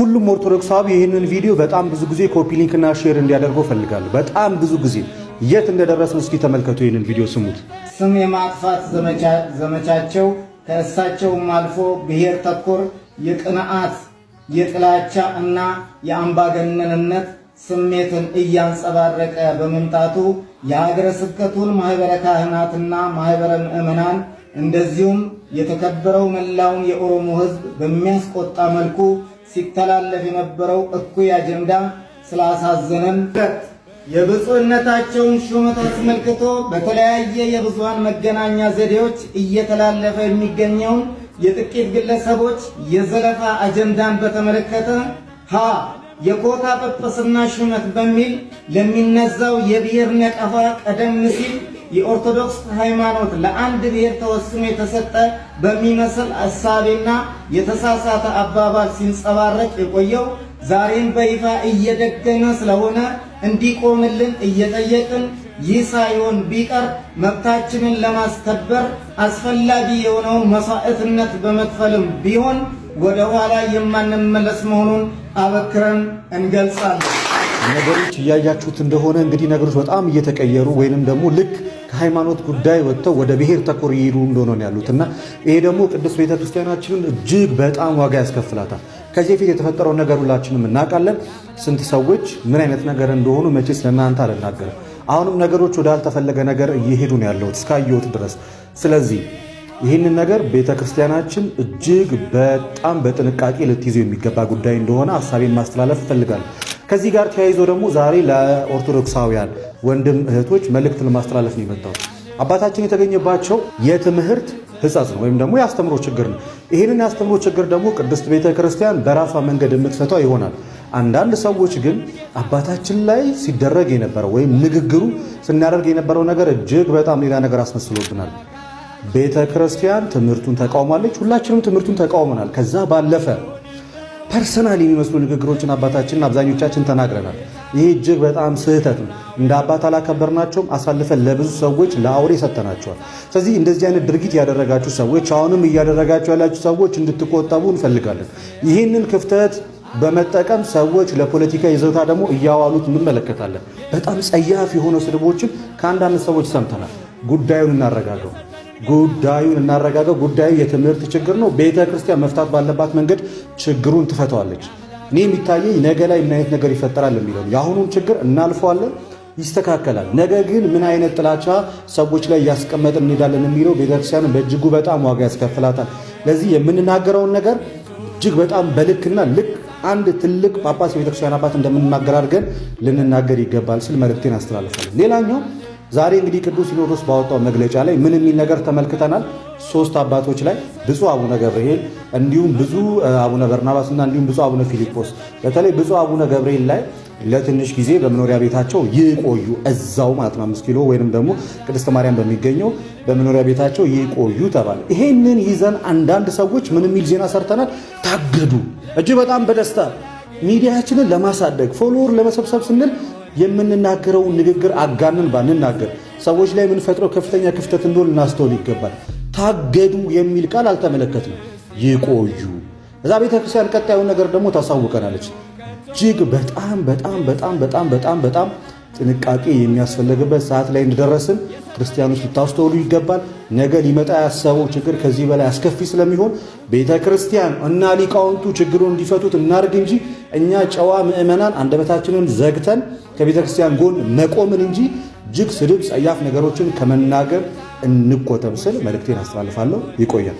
ሁሉም ኦርቶዶክሳዊ ይህንን ቪዲዮ በጣም ብዙ ጊዜ ኮፒ ሊንክ እና ሼር እንዲያደርገው ፈልጋለሁ። በጣም ብዙ ጊዜ የት እንደደረስን እስኪ ተመልከቱ። ይህንን ቪዲዮ ስሙት። ስም የማጥፋት ዘመቻቸው ከእሳቸውም አልፎ ብሔር ተኮር የቅንዓት የጥላቻ እና የአምባገነንነት ስሜትን እያንጸባረቀ በመምጣቱ የሀገረ ስብከቱን ማህበረ ካህናትና ማህበረ ምዕመናን እንደዚሁም የተከበረው መላውን የኦሮሞ ሕዝብ በሚያስቆጣ መልኩ ሲተላለፍ የነበረው እኩይ አጀንዳ ስላሳዘነን የብፁዕነታቸውን ሹመት አስመልክቶ በተለያየ የብዙሃን መገናኛ ዘዴዎች እየተላለፈ የሚገኘውን የጥቂት ግለሰቦች የዘለፋ አጀንዳን በተመለከተ የኮታ ጵጵስና ሹመት በሚል ለሚነዛው የብሔር ነቀፋ ቀደም ሲል የኦርቶዶክስ ሃይማኖት ለአንድ ብሔር ተወስኖ የተሰጠ በሚመስል አሳቤና የተሳሳተ አባባል ሲንጸባረቅ የቆየው ዛሬም በይፋ እየደገመ ስለሆነ እንዲቆምልን እየጠየቅን ይህ ሳይሆን ቢቀር መብታችንን ለማስከበር አስፈላጊ የሆነውን መስዋዕትነት በመክፈልም ቢሆን ወደ ኋላ የማንመለስ መሆኑን አበክረን እንገልጻለን። ነገሮች እያያችሁት እንደሆነ እንግዲህ ነገሮች በጣም እየተቀየሩ ወይንም ደግሞ ልክ ከሃይማኖት ጉዳይ ወጥተው ወደ ብሔር ተኮር እየሄዱ እንደሆነ ነው ያሉትና ይሄ ደግሞ ቅዱስ ቤተክርስቲያናችንን እጅግ በጣም ዋጋ ያስከፍላታል። ከዚህ በፊት የተፈጠረው ነገር ሁላችንም እናውቃለን። ስንት ሰዎች ምን አይነት ነገር እንደሆኑ መቼስ ለእናንተ አልናገርም። አሁንም ነገሮች ወዳልተፈለገ ነገር እየሄዱ ነው ያለሁት እስካየሁት ድረስ። ስለዚህ ይህንን ነገር ቤተክርስቲያናችን እጅግ በጣም በጥንቃቄ ልትይዘው የሚገባ ጉዳይ እንደሆነ ሐሳቤን ማስተላለፍ እፈልጋለሁ። ከዚህ ጋር ተያይዞ ደግሞ ዛሬ ለኦርቶዶክሳውያን ወንድም እህቶች መልእክት ለማስተላለፍ ነው የመጣው። አባታችን የተገኘባቸው የትምህርት ሕጸጽ ነው ወይም ደግሞ የአስተምሮ ችግር ነው። ይህንን የአስተምሮ ችግር ደግሞ ቅድስት ቤተክርስቲያን በራሷ መንገድ የምትፈታው ይሆናል። አንዳንድ ሰዎች ግን አባታችን ላይ ሲደረግ የነበረው ወይም ንግግሩ ስናደርግ የነበረው ነገር እጅግ በጣም ሌላ ነገር አስመስሎብናል። ቤተክርስቲያን ትምህርቱን ተቃውማለች። ሁላችንም ትምህርቱን ተቃውመናል። ከዛ ባለፈ ፐርሰናል የሚመስሉ ንግግሮችን አባታችንን አብዛኞቻችን ተናግረናል። ይህ እጅግ በጣም ስህተት ነው። እንደ አባት አላከበርናቸውም። አሳልፈን ለብዙ ሰዎች ለአውሬ ሰጥተናቸዋል። ስለዚህ እንደዚህ አይነት ድርጊት ያደረጋችሁ ሰዎች፣ አሁንም እያደረጋችሁ ያላችሁ ሰዎች እንድትቆጠቡ እንፈልጋለን። ይህንን ክፍተት በመጠቀም ሰዎች ለፖለቲካ ይዘታ ደግሞ እያዋሉት እንመለከታለን። በጣም ጸያፍ የሆነ ስድቦችን ከአንዳንድ ሰዎች ሰምተናል። ጉዳዩን እናረጋገው። ጉዳዩ የትምህርት ችግር ነው። ቤተ ክርስቲያን መፍታት ባለባት መንገድ ችግሩን ትፈታዋለች። እኔ የሚታየኝ ነገ ላይ ምን አይነት ነገር ይፈጠራል የሚለው የአሁኑን ችግር እናልፈዋለን፣ ይስተካከላል። ነገ ግን ምን አይነት ጥላቻ ሰዎች ላይ እያስቀመጥን እንሄዳለን የሚለው ቤተክርስቲያንን በእጅጉ በጣም ዋጋ ያስከፍላታል። ለዚህ የምንናገረውን ነገር እጅግ በጣም በልክና ልክ አንድ ትልቅ ጳጳስ የቤተክርስቲያን አባት እንደምንናገር አድርገን ልንናገር ይገባል ስል መልእክቴን አስተላልፋለሁ። ሌላኛው ዛሬ እንግዲህ ቅዱስ ሲኖዶስ ባወጣው መግለጫ ላይ ምን የሚል ነገር ተመልክተናል። ሶስት አባቶች ላይ ብፁዕ አቡነ ገብርኤል እንዲሁም ብፁዕ አቡነ በርናባስና እንዲሁም ብፁዕ አቡነ ፊልጶስ በተለይ ብፁዕ አቡነ ገብርኤል ላይ ለትንሽ ጊዜ በመኖሪያ ቤታቸው ይቆዩ፣ እዛው ማለት ነው 5 ኪሎ ወይንም ደግሞ ቅድስት ማርያም በሚገኘው በመኖሪያ ቤታቸው ይቆዩ ተባለ። ይሄንን ይዘን አንዳንድ ሰዎች ምን የሚል ዜና ሰርተናል፣ ታገዱ። እጅግ በጣም በደስታ ሚዲያችንን ለማሳደግ ፎሎወር ለመሰብሰብ ስንል የምንናገረውን ንግግር አጋንን ባንናገር ሰዎች ላይ የምንፈጥረው ከፍተኛ ክፍተት እንደሆነ ልናስተውል ይገባል። ታገዱ የሚል ቃል አልተመለከትንም። ይቆዩ። እዛ ቤተክርስቲያን ቀጣዩን ነገር ደግሞ ታሳውቀናለች። እጅግ በጣም ጥንቃቄ የሚያስፈልግበት ሰዓት ላይ እንደደረስን ክርስቲያኖች ልታስተውሉ ይገባል። ነገ ሊመጣ ያሰበው ችግር ከዚህ በላይ አስከፊ ስለሚሆን ቤተክርስቲያን እና ሊቃውንቱ ችግሩን እንዲፈቱት እናርግ እንጂ እኛ ጨዋ ምዕመናን አንደበታችንን ዘግተን ከቤተክርስቲያን ጎን መቆምን እንጂ እጅግ ስድብ፣ ጸያፍ ነገሮችን ከመናገር እንቆጠብ ስል መልእክቴን አስተላልፋለሁ። ይቆያል።